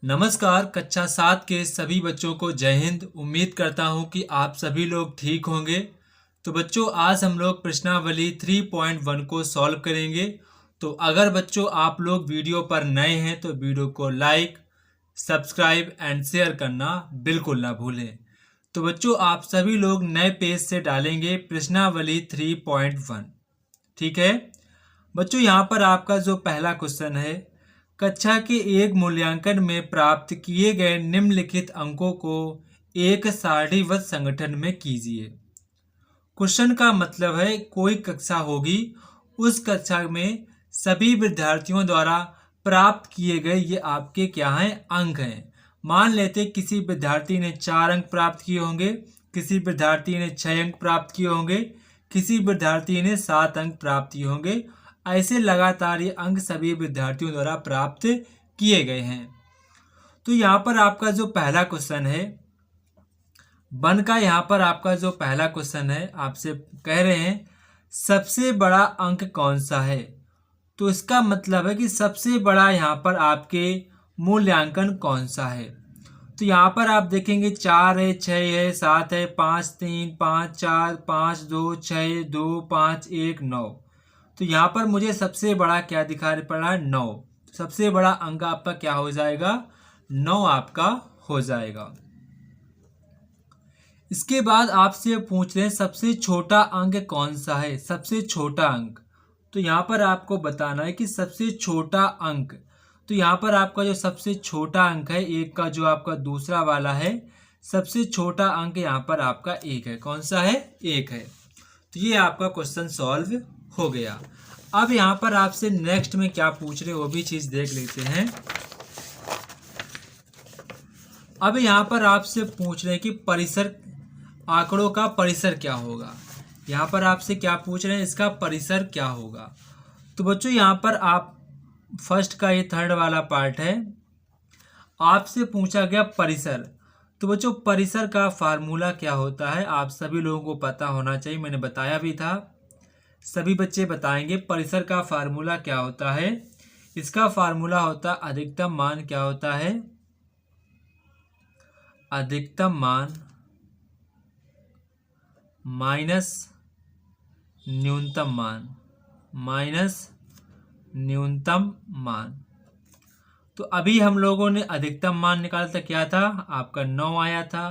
नमस्कार। कक्षा 7 के सभी बच्चों को जय हिंद। उम्मीद करता हूं कि आप सभी लोग ठीक होंगे। तो बच्चों, आज हम लोग प्रश्नावली 3.1 को सॉल्व करेंगे। तो अगर बच्चों आप लोग वीडियो पर नए हैं तो वीडियो को लाइक, सब्सक्राइब एंड शेयर करना बिल्कुल ना भूलें। तो बच्चों, आप सभी लोग नए पेज से डालेंगे प्रश्नावली 3.1। ठीक है बच्चों, यहाँ पर आपका जो पहला क्वेश्चन है, कक्षा के एक मूल्यांकन में प्राप्त किए गए निम्नलिखित अंकों को एक सारणीबद्ध संगठन में कीजिए। क्वेश्चन का मतलब है कोई कक्षा होगी, उस कक्षा में सभी विद्यार्थियों द्वारा प्राप्त किए गए ये आपके क्या हैं, अंक हैं। मान लेते किसी विद्यार्थी ने 4 अंक प्राप्त किए होंगे, किसी विद्यार्थी ने 6 अंक प्राप्त किए होंगे, किसी विद्यार्थी ने 7 अंक प्राप्त किए होंगे। ऐसे लगातार ये अंक सभी विद्यार्थियों द्वारा प्राप्त किए गए हैं। तो यहाँ पर आपका जो पहला क्वेश्चन है, वन का यहाँ पर आपका जो पहला क्वेश्चन है, आपसे कह रहे हैं सबसे बड़ा अंक कौन सा है। तो इसका मतलब है कि सबसे बड़ा यहाँ पर आपके मूल्यांकन कौन सा है। तो यहाँ पर आप देखेंगे 4 है, 6 है, 7 है, 5, 3, 5, 4, 5, 2, 6, 2, 5, 1, 9। तो यहाँ पर मुझे सबसे बड़ा क्या दिखाई पड़ रहा है, 9। सबसे बड़ा अंक आपका क्या हो जाएगा, 9 आपका हो जाएगा। इसके बाद आपसे पूछ रहे हैं सबसे छोटा अंक कौन सा है, सबसे छोटा अंक। तो यहाँ पर आपको बताना है कि सबसे छोटा अंक, तो यहाँ पर आपका जो सबसे छोटा अंक है, एक का जो आपका दूसरा वाला है, सबसे छोटा अंक यहाँ पर आपका 1 है। कौन सा है, 1 है। तो ये आपका क्वेश्चन सॉल्व हो गया। अब यहाँ पर आपसे नेक्स्ट में क्या पूछ रहे वो भी चीज देख लेते हैं। अब यहाँ पर आपसे पूछ रहे हैं कि परिसर, आंकड़ों का परिसर क्या होगा। यहाँ पर आपसे क्या पूछ रहे हैं, इसका परिसर क्या होगा। तो बच्चों यहाँ पर आप फर्स्ट का ये थर्ड वाला पार्ट है, आपसे पूछा गया परिसर। तो बच्चों परिसर का फार्मूला क्या होता है, आप सभी लोगों को पता होना चाहिए, मैंने बताया भी था, सभी बच्चे बताएंगे। परिसर का फार्मूला क्या होता है, इसका फार्मूला होता है अधिकतम मान क्या होता है, अधिकतम मान माइनस न्यूनतम मान, माइनस न्यूनतम मान। तो अभी हम लोगों ने अधिकतम मान निकाला था, क्या था आपका 9 आया था,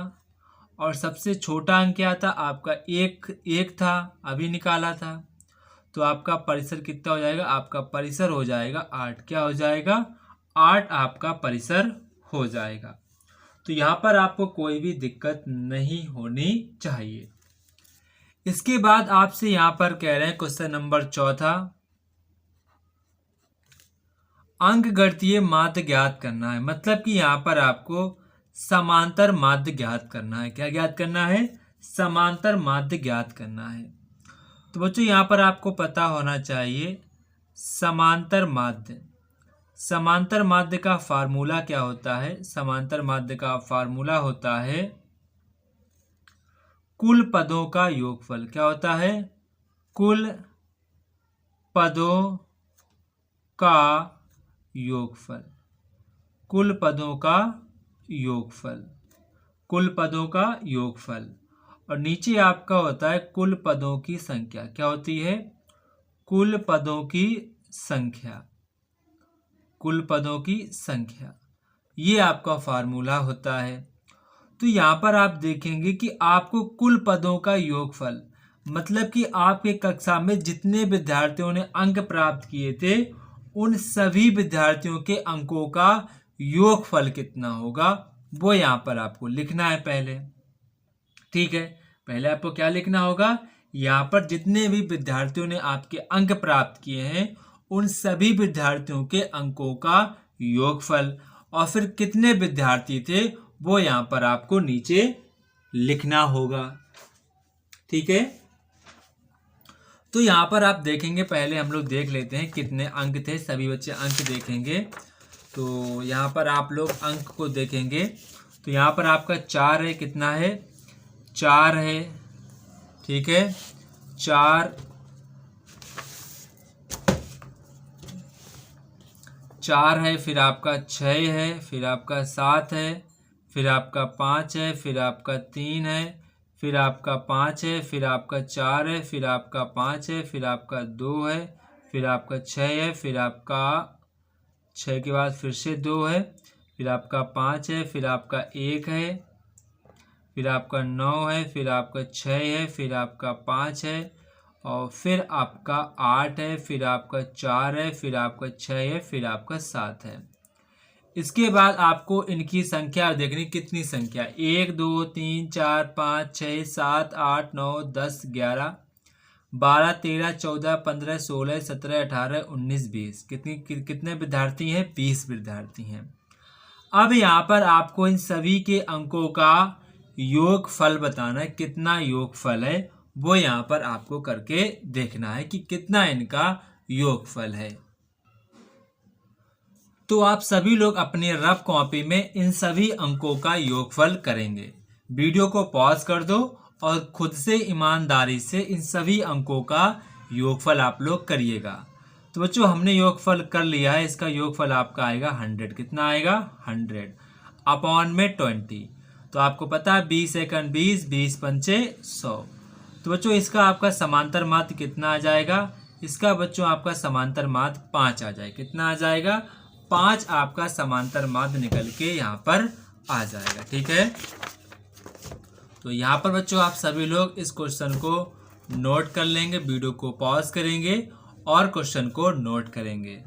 और सबसे छोटा अंक क्या था आपका 1 था, अभी निकाला था। तो आपका परिसर कितना हो जाएगा, आपका परिसर हो जाएगा 8। क्या हो जाएगा, 8 आपका परिसर हो जाएगा। तो यहाँ पर आपको कोई भी दिक्कत नहीं होनी चाहिए। इसके बाद आपसे यहाँ पर कह रहे हैं क्वेश्चन नंबर 4, अंक गणितीय माध्य ज्ञात करना है। मतलब कि यहाँ पर आपको समांतर माध्य ज्ञात करना है। क्या ज्ञात करना है, समांतर माध्य ज्ञात करना है। तो बच्चों यहाँ पर आपको पता होना चाहिए समांतर माध्य, समांतर माध्य का फार्मूला क्या होता है। समांतर माध्य का फार्मूला होता है कुल पदों का योगफल। क्या होता है, कुल पदों का योगफल, कुल पदों का योगफल, कुल पदों का योगफल। और नीचे आपका होता है कुल पदों की संख्या। क्या होती है, कुल पदों की संख्या, कुल पदों की संख्या, ये आपका फार्मूला होता है। तो यहाँ पर आप देखेंगे कि आपको कुल पदों का योगफल, मतलब कि आपके कक्षा में जितने विद्यार्थियों ने अंक प्राप्त किए थे, उन सभी विद्यार्थियों के अंकों का योगफल कितना होगा, वो यहाँ पर आपको लिखना है पहले। ठीक है, पहले आपको क्या लिखना होगा, यहाँ पर जितने भी विद्यार्थियों ने आपके अंक प्राप्त किए हैं, उन सभी विद्यार्थियों के अंकों का योगफल, और फिर कितने विद्यार्थी थे वो यहाँ पर आपको नीचे लिखना होगा। ठीक है, तो यहाँ पर आप देखेंगे, पहले हम लोग देख लेते हैं कितने अंक थे। सभी बच्चे अंक देखेंगे। तो यहाँ पर आप लोग अंक को देखेंगे, तो यहाँ पर आपका 4 है, कितना है, 4 है। ठीक है, 4 4 है, फिर आपका 6 है, फिर आपका 7 है, फिर आपका 5 है, फिर आपका 3 है, फिर आपका 5 है, फिर आपका 4 है, फिर आपका 5 है, फिर आपका 2 है, फिर आपका 6 है, फिर आपका 6 के बाद फिर से 2 है, फिर आपका 5 है, फिर आपका 1 है, फिर आपका 9 है, फिर आपका 6 है, फिर आपका 5 है, और फिर आपका 8 है, फिर आपका 4 है, फिर आपका 6 है, फिर आपका 7 है। इसके बाद आपको इनकी संख्या देखनी, कितनी संख्या, 1 2 3 4 5 6 7 8 9 10 11 12 13 14 15 16 17 18 19 20। कितने विद्यार्थी हैं? 20 विद्यार्थी हैं। अब यहाँ पर आपको इन सभी के अंकों का योगफल बताना है, कितना योगफल है वो यहाँ पर आपको करके देखना है कि कितना इनका योगफल है। तो आप सभी लोग अपनी रफ कॉपी में इन सभी अंकों का योगफल करेंगे। वीडियो को पॉज कर दो और खुद से ईमानदारी से इन सभी अंकों का योगफल आप लोग करिएगा। तो बच्चों हमने योगफल कर लिया है, इसका योगफल आपका आएगा 100। कितना आएगा? 100 अपॉन में 20। तो आपको पता है 20 एकन 20, 20 पंचे 100। तो बच्चों इसका आपका समांतर माध्य कितना आ जाएगा? इसका बच्चों आपका समांतर माध्य 5 आ जाएगा। कितना आ जाएगा? 5 आपका समांतर माध्य निकल के यहाँ पर आ जाएगा। ठीक है, तो यहाँ पर बच्चों आप सभी लोग इस क्वेश्चन को नोट कर लेंगे, वीडियो को पॉज करेंगे और क्वेश्चन को नोट करेंगे।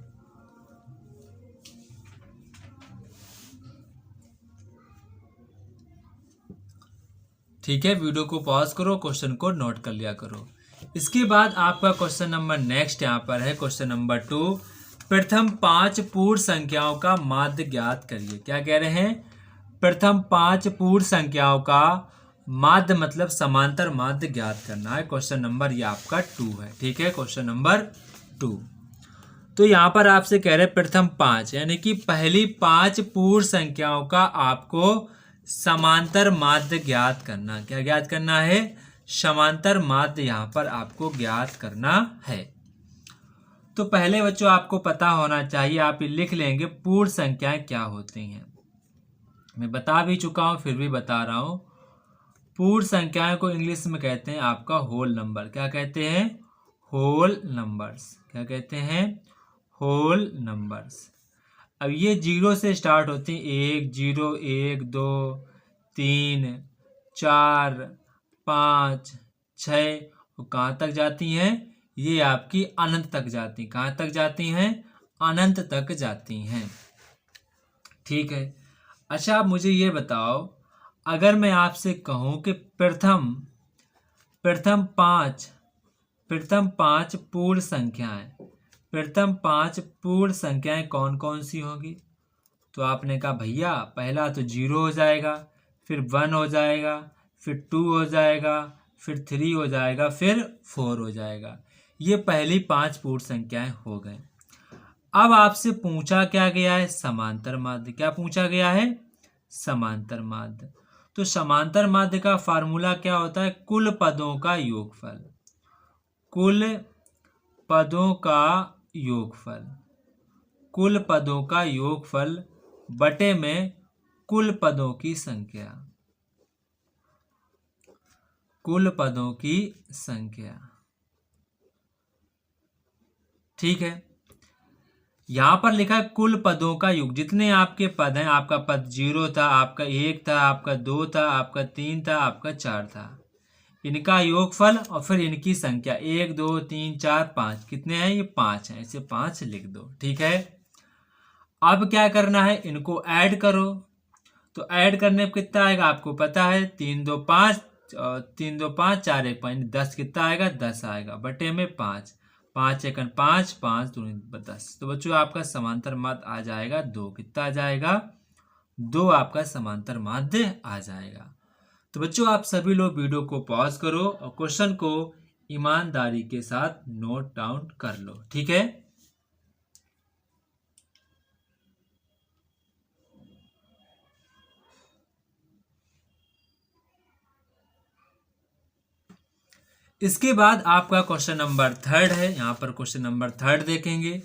ठीक है, वीडियो को पॉज करो, क्वेश्चन को नोट कर लिया करो। इसके बाद आपका क्वेश्चन नंबर नेक्स्ट यहाँ पर है, क्वेश्चन नंबर 2। प्रथम 5 पूर्ण संख्याओं का माध्य ज्ञात करिए। क्या कह रहे हैं? प्रथम 5 पूर्ण संख्याओं का माध्य मतलब समांतर माध्य ज्ञात करना है। क्वेश्चन नंबर ये आपका 2 है। ठीक है, क्वेश्चन नंबर 2। तो यहाँ पर आपसे कह रहे हैं प्रथम 5 यानी कि पहली 5 पूर्ण संख्याओं का आपको समांतर माध्य ज्ञात करना। क्या ज्ञात करना है? समांतर माध्य यहाँ पर आपको ज्ञात करना है। तो पहले बच्चों आपको पता होना चाहिए, आप ये लिख लेंगे पूर्ण संख्याएं क्या होती हैं। मैं बता भी चुका हूं फिर भी बता रहा हूं। पूर्ण संख्याएं को इंग्लिश में कहते हैं आपका होल नंबर। क्या कहते हैं? Whole numbers. क्या कहते हैं? Whole numbers. अब ये 0 से स्टार्ट होती हैं, 1 0 1 2 3 4 5 6 और कहाँ तक जाती हैं? ये आपकी अनंत तक जाती। कहाँ तक जाती हैं? अनंत तक जाती हैं। ठीक है, अच्छा आप मुझे ये बताओ, अगर मैं आपसे कहूं कि प्रथम 5 पूर्ण संख्याएं, प्रथम 5 पूर्ण संख्याएं कौन कौन सी होंगी? तो आपने कहा भैया पहला तो 0 हो जाएगा, फिर 1 हो जाएगा, फिर 2 हो जाएगा, फिर 3 हो जाएगा, फिर 4 हो जाएगा। ये पहली 5 पूर्ण संख्याएं हो गए। अब आपसे पूछा क्या गया है? समांतर माध्य। क्या पूछा गया है? समांतर माध्य। तो समांतर माध्य का फार्मूला क्या होता है? कुल पदों का योगफल। कुल पदों का योगफल। कुल पदों का योगफल बटे में कुल पदों की संख्या। कुल पदों की संख्या। ठीक है, यहां पर लिखा है कुल पदों का योग। जितने आपके पद हैं, आपका पद 0 था, आपका 1 था, आपका 2 था, आपका 3 था, आपका 4 था, इनका योगफल और फिर इनकी संख्या 1 2 3 4 5। कितने हैं? ये 5 हैं, इसे 5 लिख दो। ठीक है, अब क्या करना है? इनको ऐड करो। तो ऐड करने पर कितना आएगा आपको पता है? 3 2 5 3 2 5 4 1 5 10। कितना आएगा? 10 आएगा बटे में 5। 5 एकन 5 5 2 10। तो बच्चों आपका समांतर माध्य आ जाएगा 2। कितना आ जाएगा? 2 आपका समांतर माध्य आ जाएगा। तो बच्चों आप सभी लोग वीडियो को पॉज करो और क्वेश्चन को ईमानदारी के साथ नोट डाउन कर लो। ठीक है, इसके बाद आपका क्वेश्चन नंबर 3 है। यहाँ पर क्वेश्चन नंबर 3 देखेंगे।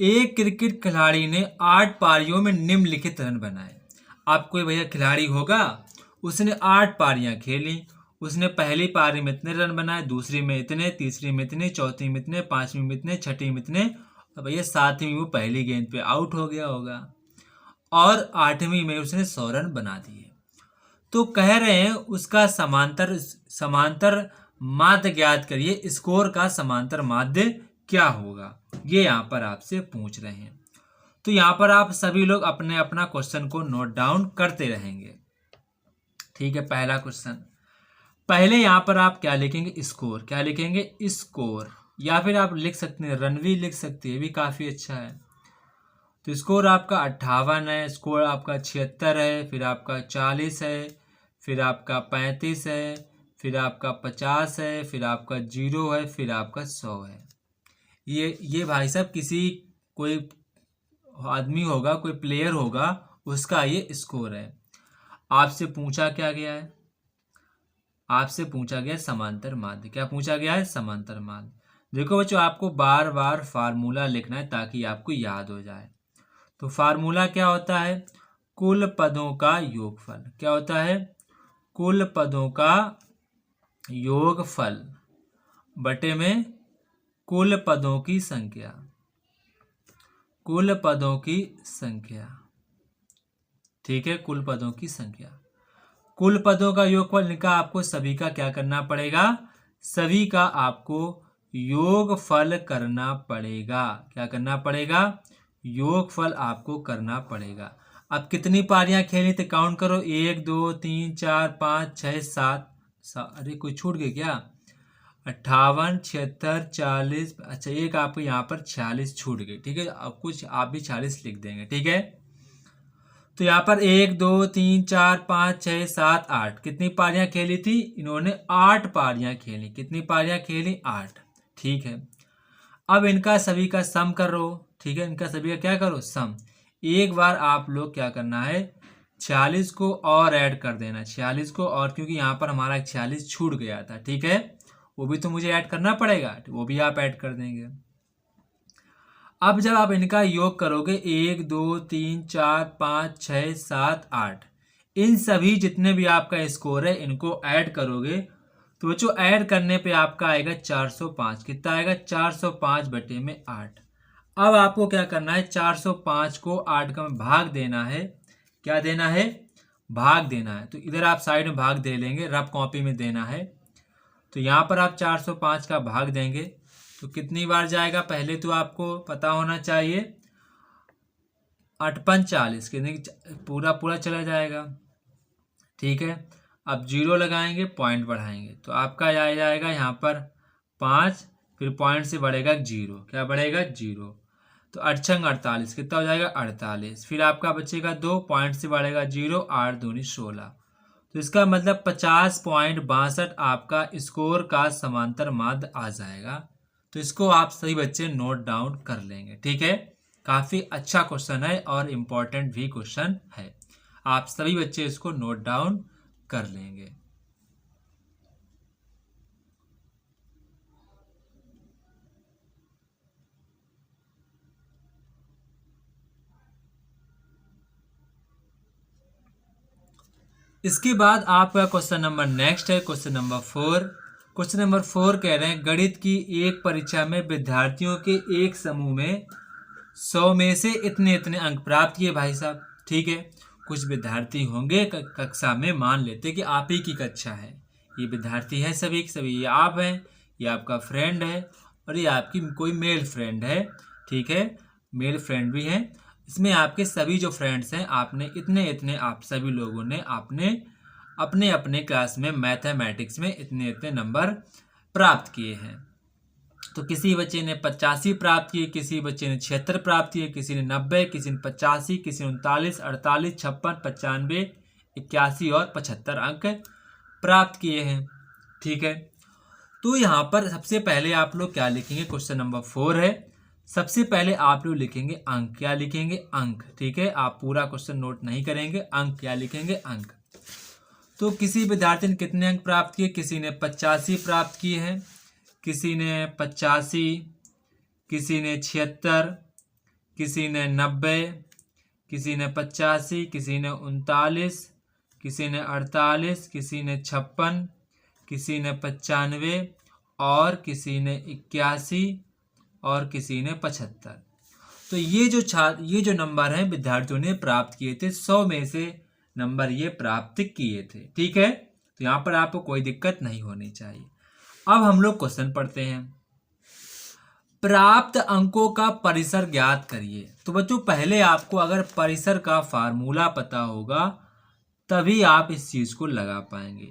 एक क्रिकेट खिलाड़ी ने 8 पारियों में निम्नलिखित रन बनाए। आप कोई भैया खिलाड़ी होगा, उसने 8 पारियां खेली, उसने पहली पारी में इतने रन बनाए, दूसरी में इतने, तीसरी में इतने, चौथी में इतने, पांचवी में इतने, छठी में इतने, और भैया सातवीं में वो पहली गेंद पे आउट हो गया होगा और आठवीं में उसने 100 रन बना दिए। तो कह रहे हैं उसका समांतर समांतर माध्य ज्ञात करिए, स्कोर का समांतर माध्य क्या होगा, ये यहाँ पर आपसे पूछ रहे हैं। तो यहाँ पर आप सभी लोग अपने अपना क्वेश्चन को नोट डाउन करते रहेंगे। ठीक है, पहला क्वेश्चन। पहले यहाँ पर आप क्या लिखेंगे, स्कोर। क्या लिखेंगे, स्कोर, या फिर आप लिख सकते हैं रन भी लिख सकते हैं, भी काफी अच्छा है। तो स्कोर आपका 58 है, स्कोर आपका 76 है, फिर आपका 40 है, फिर आपका 35 है, फिर आपका 50 है, फिर आपका 0 है, फिर आपका 100 है। ये भाई साहब किसी कोई आदमी होगा, कोई प्लेयर होगा, उसका ये स्कोर है। आपसे पूछा क्या गया है, आपसे पूछा गया समांतर माध्य। क्या पूछा गया है, समांतर माध्य। देखो बच्चों, आपको बार बार फार्मूला लिखना है ताकि आपको याद हो जाए। तो फार्मूला क्या होता है, कुल पदों का योगफल। क्या होता है, कुल पदों का योगफल बटे में कुल पदों की संख्या, कुल पदों की संख्या। ठीक है, कुल पदों की संख्या, कुल पदों का योगफल। इनका आपको सभी का क्या करना पड़ेगा, सभी का आपको योगफल करना पड़ेगा। क्या करना पड़ेगा, योगफल आपको करना पड़ेगा। अब कितनी पारियां खेली थे, काउंट करो, 1 2 3 4 5 6 7। अरे कोई छूट गई क्या, 58 76 40। अच्छा, एक आपको यहाँ पर 46 छूट गई। ठीक है, अब कुछ आप भी 46 लिख देंगे। ठीक है, तो यहाँ पर 1 2 3 4 5 6 7 8 कितनी पारियां खेली थी, इन्होंने 8 पारियां खेली। कितनी पारियां खेली, 8। ठीक है, अब इनका सभी का सम करो। ठीक है, इनका सभी का क्या करो, सम। एक बार आप लोग क्या करना है, 46 को और ऐड कर देना, 46 को और, क्योंकि यहाँ पर हमारा 46 छूट गया था। ठीक है, वो भी तो मुझे ऐड करना पड़ेगा, वो भी आप ऐड कर देंगे। अब जब आप इनका योग करोगे, 1 2 3 4 5 6 7 8, इन सभी जितने भी आपका स्कोर है इनको ऐड करोगे, तो बच्चों ऐड करने पे आपका आएगा 405। कितना आएगा, 405 बटे में 8। अब आपको क्या करना है, 405 को 8 का भाग देना है। क्या देना है, भाग देना है। तो इधर आप साइड में भाग दे लेंगे, रफ कॉपी में देना है। तो यहाँ पर आप 405 का भाग देंगे तो कितनी बार जाएगा, पहले तो आपको पता होना चाहिए। 8 5 40, कितने पूरा पूरा चला जाएगा। ठीक है, अब 0 लगाएंगे, पॉइंट बढ़ाएंगे, तो आपका आ जाएगा यहाँ पर 5, फिर पॉइंट से बढ़ेगा 0। क्या बढ़ेगा, 0। तो 8 छंग 48, कितना हो जाएगा, 48। फिर आपका बचेगा 2, पॉइंट से बढ़ेगा 0, 8 दूनी 16। तो इसका मतलब 50.62 आपका स्कोर का समांतर माध्य आ जाएगा। तो इसको आप सभी बच्चे नोट डाउन कर लेंगे। ठीक है, काफी अच्छा क्वेश्चन है और इम्पोर्टेंट भी क्वेश्चन है। आप सभी बच्चे इसको नोट डाउन कर लेंगे। इसके बाद आपका क्वेश्चन नंबर नेक्स्ट है, क्वेश्चन नंबर 4। क्वेश्चन नंबर 4 कह रहे हैं, गणित की एक परीक्षा में विद्यार्थियों के एक समूह में 100 में से इतने इतने अंक प्राप्त किए। भाई साहब, ठीक है, कुछ विद्यार्थी होंगे कक्षा में, मान लेते कि आप ही की कक्षा है, ये विद्यार्थी है सभी सभी, ये आप हैं, ये आपका फ्रेंड है और ये आपकी कोई मेल फ्रेंड है। ठीक है, मेल फ्रेंड भी है। इसमें आपके सभी जो फ्रेंड्स हैं, आपने इतने इतने, आप सभी लोगों ने आपने अपने अपने क्लास में मैथमेटिक्स में इतने इतने नंबर प्राप्त किए हैं। तो किसी बच्चे ने 85 प्राप्त किए, किसी बच्चे ने 76 प्राप्त किए, किसी ने 90, किसी ने 85, किसी ने 39, 48, 56, 95, 81 और 75 अंक प्राप्त किए हैं। ठीक है, तो यहाँ पर सबसे पहले आप लोग क्या लिखेंगे, क्वेश्चन नंबर 4 है, सबसे पहले आप लोग लिखेंगे अंक। क्या लिखेंगे, अंक। ठीक है, आप पूरा क्वेश्चन नोट नहीं करेंगे, अंक क्या लिखेंगे, अंक। तो किसी विद्यार्थी ने कितने अंक प्राप्त किए, किसी ने 85 प्राप्त किए हैं, किसी ने 85, किसी ने 76, किसी ने 90, किसी ने 85, किसी ने 39, किसी ने 48, किसी ने 56, किसी ने 95 और किसी ने 81 और किसी ने 75। तो ये जो नंबर हैं विद्यार्थियों ने प्राप्त किए थे, 100 में से नंबर ये प्राप्त किए थे। ठीक है, तो यहाँ पर आपको कोई दिक्कत नहीं होनी चाहिए। अब हम लोग क्वेश्चन पढ़ते हैं। प्राप्त अंकों का परिसर ज्ञात करिए। तो बच्चों पहले आपको अगर परिसर का फार्मूला पता होगा तभी आप इस चीज को लगा पाएंगे।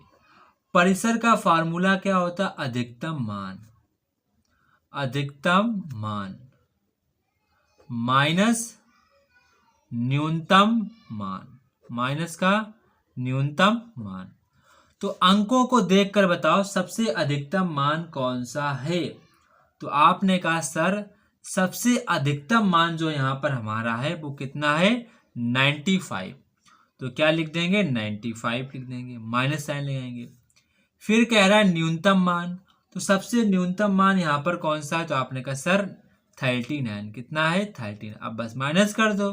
परिसर का फार्मूला क्या होता है? अधिकतम मान, अधिकतम मान माइनस न्यूनतम मान, माइनस का न्यूनतम मान। तो अंकों को देखकर बताओ सबसे अधिकतम मान कौन सा है। तो आपने कहा सर सबसे अधिकतम मान जो यहां पर हमारा है वो कितना है? 95। तो क्या लिख देंगे? 95 लिख देंगे, माइनस साइन लगाएंगे। फिर कह रहा है न्यूनतम मान, तो सबसे न्यूनतम मान यहां पर कौन सा है? तो आपने कहा सर 39। कितना है? 13। अब बस माइनस कर दो,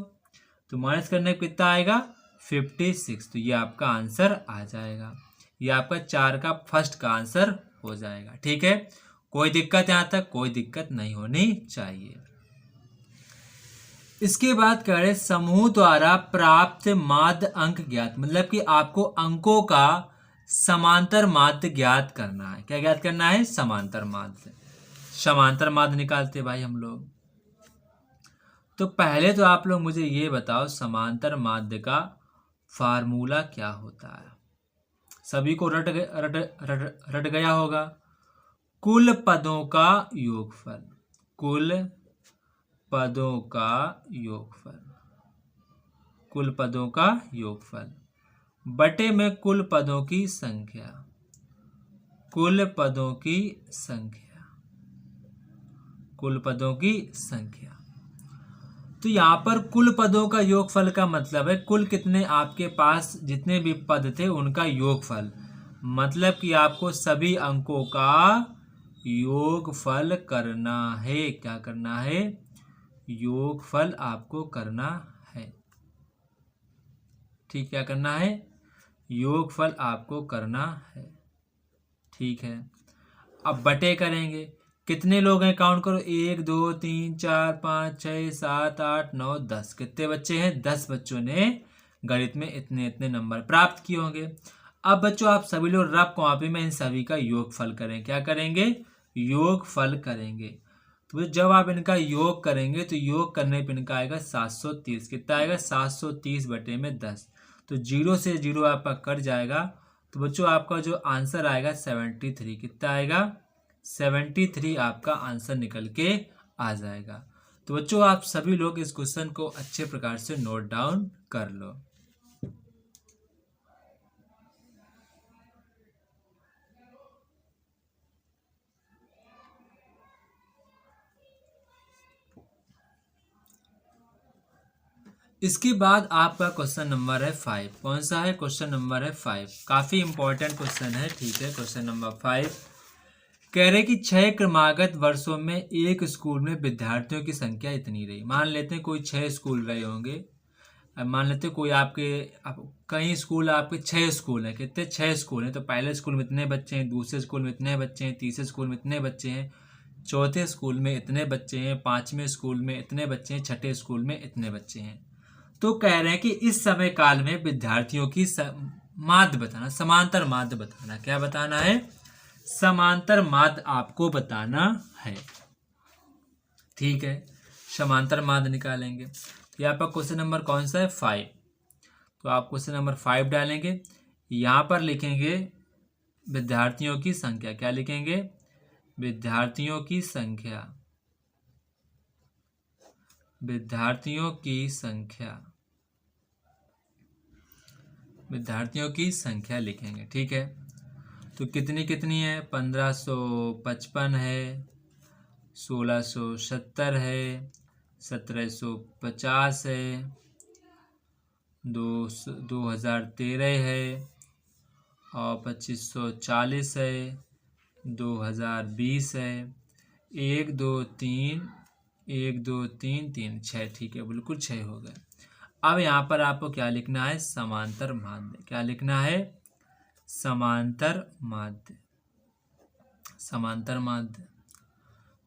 तो माइनस करने पर कितना आएगा? 56। तो ये आपका आंसर आ जाएगा। ये आपका 4 का फर्स्ट का आंसर हो जाएगा। ठीक है, कोई दिक्कत यहां तक? कोई दिक्कत नहीं होनी चाहिए। इसके बाद कह रहे समूह द्वारा प्राप्त माध्य अंक ज्ञात, मतलब कि आपको अंकों का समांतर माध्य ज्ञात करना है। क्या ज्ञात करना है? समांतर माध्य। समांतर माध्य निकालते भाई हम लोग। तो पहले तो आप लोग मुझे ये बताओ समांतर माध्य का फार्मूला क्या होता है। सभी को रट गया होगा। कुल पदों का योगफल, कुल पदों का योगफल, कुल पदों का योगफल बटे में कुल पदों की संख्या, कुल पदों की संख्या, कुल पदों की संख्या। तो यहां पर कुल पदों का योगफल का मतलब है कुल कितने आपके पास जितने भी पद थे उनका योगफल, मतलब कि आपको सभी अंकों का योगफल करना है। क्या करना है? योगफल आपको करना है। ठीक, क्या करना है? योगफल आपको करना है। ठीक है, अब बटे करेंगे। कितने लोग हैं? काउंट करो, 1 2 3 4 5 6 7 8 9 10। कितने बच्चे हैं? 10 बच्चों ने गणित में इतने इतने नंबर प्राप्त किए होंगे। अब बच्चों आप सभी लोग रफ कॉपी में इन सभी का योगफल करें। क्या करेंगे? योगफल करेंगे। तो जब आप इनका योग करेंगे तो योग करने पर इनका आएगा 730। कितना आएगा? 730 बटे में 10। तो 0 से 0 आपका कट जाएगा। तो बच्चों आपका जो आंसर आएगा 73। कितना आएगा? 73 आपका आंसर निकल के आ जाएगा। तो बच्चों आप सभी लोग इस क्वेश्चन को अच्छे प्रकार से नोट डाउन कर लो। इसके बाद आपका क्वेश्चन नंबर है 5। कौन सा है? क्वेश्चन नंबर है 5। काफी इंपॉर्टेंट क्वेश्चन है। ठीक है, क्वेश्चन नंबर 5 कह रहे कि 6 क्रमागत वर्षों में एक स्कूल में विद्यार्थियों की संख्या इतनी रही। मान लेते हैं कोई 6 स्कूल रहे होंगे। अब मान लेते हैं कोई कई स्कूल, आपके 6 स्कूल हैं। कितने? 6 स्कूल हैं। तो पहले स्कूल में इतने बच्चे हैं, दूसरे स्कूल में इतने बच्चे हैं, तीसरे स्कूल में इतने बच्चे हैं, चौथे स्कूल में इतने बच्चे हैं, पांचवें स्कूल में इतने बच्चे हैं, छठे स्कूल में इतने बच्चे हैं। तो कह रहे हैं कि इस समय काल में विद्यार्थियों की माध्य बताना, समांतर माध्य बताना। क्या बताना है? समांतर माध्य आपको बताना है। ठीक है, समांतर माध्य निकालेंगे। तो यहाँ पर क्वेश्चन नंबर कौन सा है? 5। तो आप क्वेश्चन नंबर 5 डालेंगे। यहाँ पर लिखेंगे विद्यार्थियों की संख्या। क्या लिखेंगे? विद्यार्थियों की संख्या, विद्यार्थियों की संख्या, विद्यार्थियों की संख्या लिखेंगे। ठीक है, तो कितनी कितनी है? 1555 है, 1670 है, 1750 है, 2013 है और 2540 है, 2020 है, 1 2 3 1 2 3 3 6, ठीक है, बिल्कुल 6 हो गए। अब यहाँ पर आपको क्या लिखना है, समांतर माध्य। क्या लिखना है, समांतर माध्य, समांतर माध्य।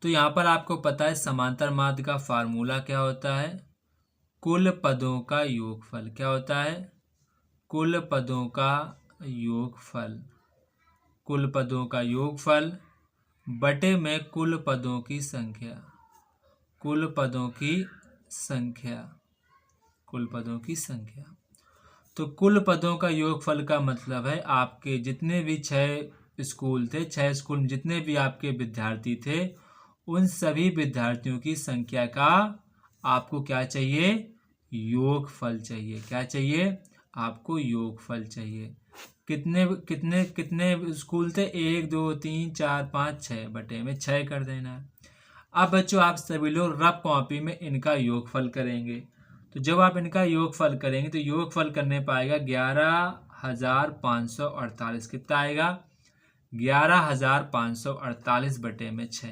तो यहाँ पर आपको पता है समांतर माध्य का फार्मूला क्या होता है, कुल पदों का योगफल। क्या होता है, कुल पदों का योगफल, कुल पदों का योगफल बटे में कुल पदों की संख्या, कुल पदों की संख्या, कुल पदों की संख्या। तो कुल पदों का योगफल का मतलब है आपके जितने भी 6 स्कूल थे, 6 स्कूल में जितने भी आपके विद्यार्थी थे, उन सभी विद्यार्थियों की संख्या का आपको क्या चाहिए, योगफल चाहिए। क्या चाहिए, आपको योगफल चाहिए। कितने कितने कितने स्कूल थे, 1 2 3 4 5 6, बटे में 6 कर देना है। अब बच्चों आप सभी लोग रफ कॉपी में इनका योगफल करेंगे। तो जब आप इनका योगफल करेंगे तो योगफल करने पाएगा 11,548। कितना आएगा, 11,548 बटे में 6।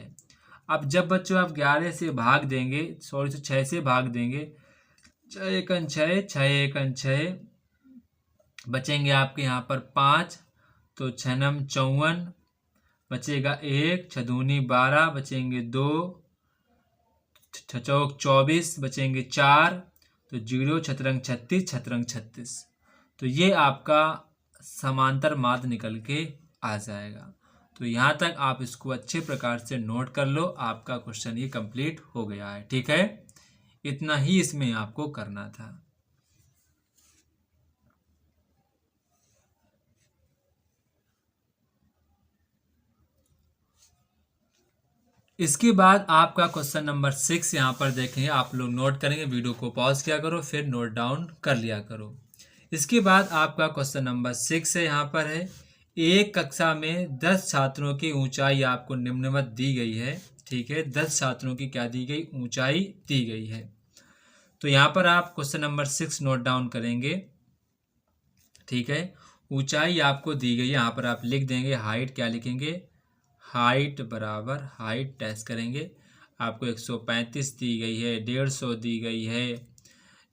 अब जब बच्चों आप 11 से भाग देंगे, सॉरी 6 से भाग देंगे, 6 एकन 6, 6 एकन 6, बचेंगे आपके यहाँ पर 5, तो 6 नम 54, बचेगा 1, 6 दूनी 12, बचेंगे 2, 6 चौक 24, बचेंगे 4, तो 0, छतरंग 36, छतरंग 36। तो ये आपका समांतर माध्य निकल के आ जाएगा। तो यहाँ तक आप इसको अच्छे प्रकार से नोट कर लो, आपका क्वेश्चन ये कंप्लीट हो गया है। ठीक है, इतना ही इसमें आपको करना था। इसके बाद आपका क्वेश्चन नंबर 6 यहाँ पर देखेंगे, आप लोग नोट करेंगे, वीडियो को पॉज किया करो, फिर नोट डाउन कर लिया करो। इसके बाद आपका क्वेश्चन नंबर 6 है, यहाँ पर है, एक कक्षा में 10 छात्रों की ऊंचाई आपको निम्नवत दी गई है। ठीक है, 10 छात्रों की क्या दी गई, ऊंचाई दी गई है। तो यहाँ पर आप क्वेश्चन नंबर 6 नोट डाउन करेंगे। ठीक है, ऊंचाई आपको दी गई है, यहाँ पर आप लिख देंगे हाइट। क्या लिखेंगे, हाइट बराबर हाइट डैश करेंगे। आपको 135 दी गई है, 150 दी गई है,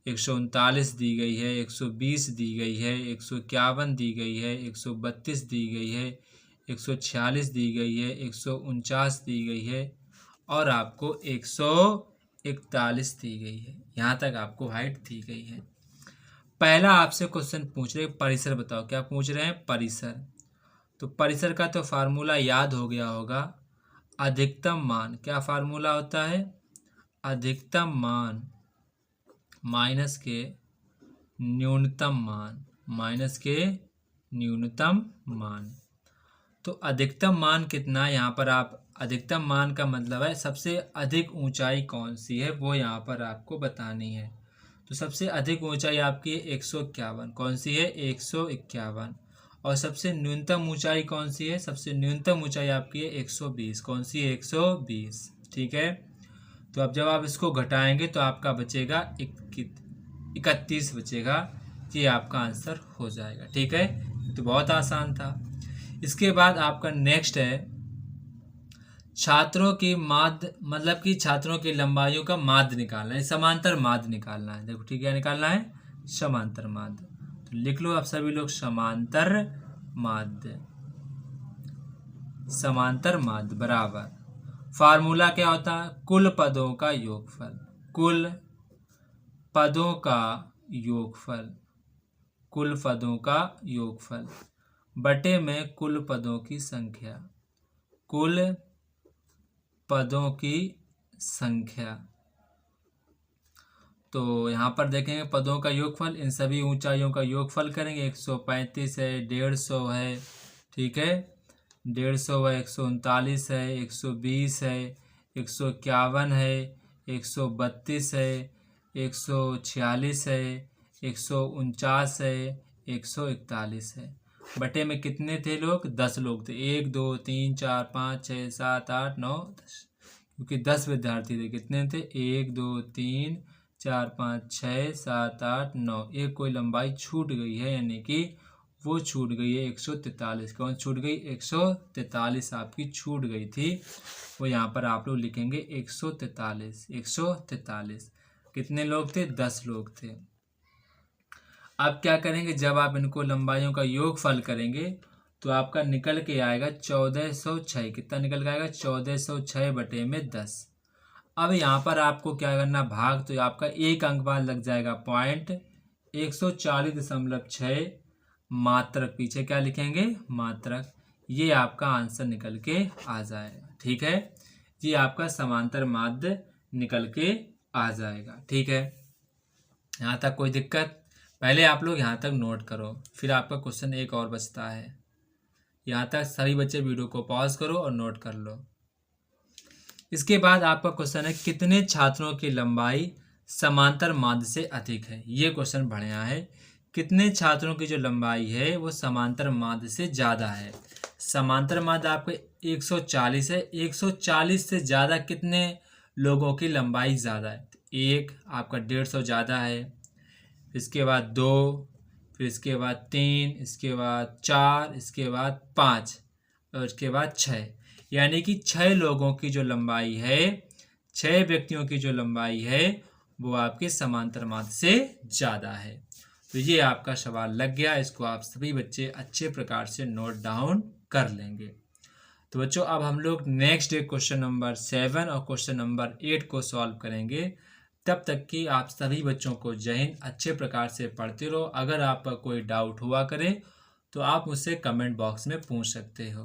139 दी गई है, 120 दी गई है, 151 दी गई है, 132 दी गई है, 146 दी गई है, 149 दी गई है, और आपको 141 दी गई है। यहाँ तक आपको हाइट दी गई है। पहला आपसे क्वेश्चन पूछ रहे परिसर बताओ। क्या पूछ रहे हैं, परिसर। तो परिसर का तो फार्मूला याद हो गया होगा, अधिकतम मान। क्या फार्मूला होता है, अधिकतम मान माइनस के न्यूनतम मान, माइनस के न्यूनतम मान। तो अधिकतम मान कितना है, यहाँ पर आप अधिकतम मान का मतलब है सबसे अधिक ऊंचाई कौन सी है, वो यहाँ पर आपको बतानी है। तो सबसे अधिक ऊंचाई आपकी 151, कौन सी है, 151। और सबसे न्यूनतम ऊंचाई कौन सी है, सबसे न्यूनतम ऊंचाई आपकी है 120, कौन सी है, 120। ठीक है, तो अब जब आप इसको घटाएंगे तो आपका बचेगा 31 बचेगा। ये आपका आंसर हो जाएगा। ठीक है, तो बहुत आसान था। इसके बाद आपका नेक्स्ट है, छात्रों की माध्य, मतलब कि छात्रों की लंबाइयों का माध्य निकालना है, समांतर माध्य निकालना है। देखो ठीक है, निकालना है समांतर माध्य। तो लिख लो आप सभी लोग, समांतर माध्य, समांतर माध्य बराबर फार्मूला क्या होता है, कुल पदों का योगफल, कुल पदों का योगफल, कुल पदों का योगफल बटे में कुल पदों की संख्या, कुल पदों की संख्या। तो यहाँ पर देखेंगे पदों का योगफल, इन सभी ऊंचाइयों का योगफल करेंगे। 135 है, 150 है, ठीक है, 150 है, 139 है, 120 है, 151 है, 132 है, 146 है, 149 है, 141 है। बटे में कितने थे लोग, 10 लोग थे, 1 2 3 4 5 6 7 8 9 10, क्योंकि 10 विद्यार्थी थे। कितने थे, 1 2 3 4 5 6 7 8 9, एक कोई लंबाई छूट गई है, यानी कि वो छूट गई है 143। कौन छूट गई? 143 आपकी छूट गई थी, वो यहाँ पर आप लोग लिखेंगे 143। 143 कितने लोग थे? 10 लोग थे। अब क्या करेंगे, जब आप इनको लंबाइयों का योगफल करेंगे तो आपका निकल के आएगा 1406। कितना निकल के आएगा? 1406 बटे में 10। अब यहाँ पर आपको क्या करना, भाग, तो आपका एक अंक बाद लग जाएगा पॉइंट, 140.6 मात्रक, पीछे क्या लिखेंगे? मात्रक। ये आपका आंसर निकल के आ जाएगा। ठीक है, ये आपका समांतर माध्य निकल के आ जाएगा। ठीक है, यहाँ तक कोई दिक्कत? पहले आप लोग यहाँ तक नोट करो, फिर आपका क्वेश्चन एक और बचता है। यहाँ तक सभी बच्चे वीडियो को पॉज करो और नोट कर लो। इसके बाद आपका क्वेश्चन है, कितने छात्रों की लंबाई समांतर माध्य से अधिक है? ये क्वेश्चन बढ़िया है। कितने छात्रों की जो लंबाई है वो समांतर माध्य से ज़्यादा है? समांतर माध्य आपका 140 है। 140 से ज़्यादा कितने लोगों की लंबाई ज़्यादा है? एक, आपका 150 ज़्यादा है, इसके बाद 2, फिर इसके बाद 3, इसके बाद 4, इसके बाद 5 और इसके बाद 6। यानी कि 6 लोगों की जो लंबाई है, 6 व्यक्तियों की जो लंबाई है वो आपके समांतर माध्य से ज़्यादा है। तो ये आपका सवाल लग गया, इसको आप सभी बच्चे अच्छे प्रकार से नोट डाउन कर लेंगे। तो बच्चों अब हम लोग नेक्स्ट डे क्वेश्चन नंबर 7 और क्वेश्चन नंबर 8 को सॉल्व करेंगे। तब तक कि आप सभी बच्चों को जय हिंद। अच्छे प्रकार से पढ़ते रहो। अगर आपका कोई डाउट हुआ करे तो आप मुझसे कमेंट बॉक्स में पूछ सकते हो।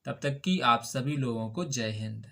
तब तक कि आप सभी लोगों को जय हिंद।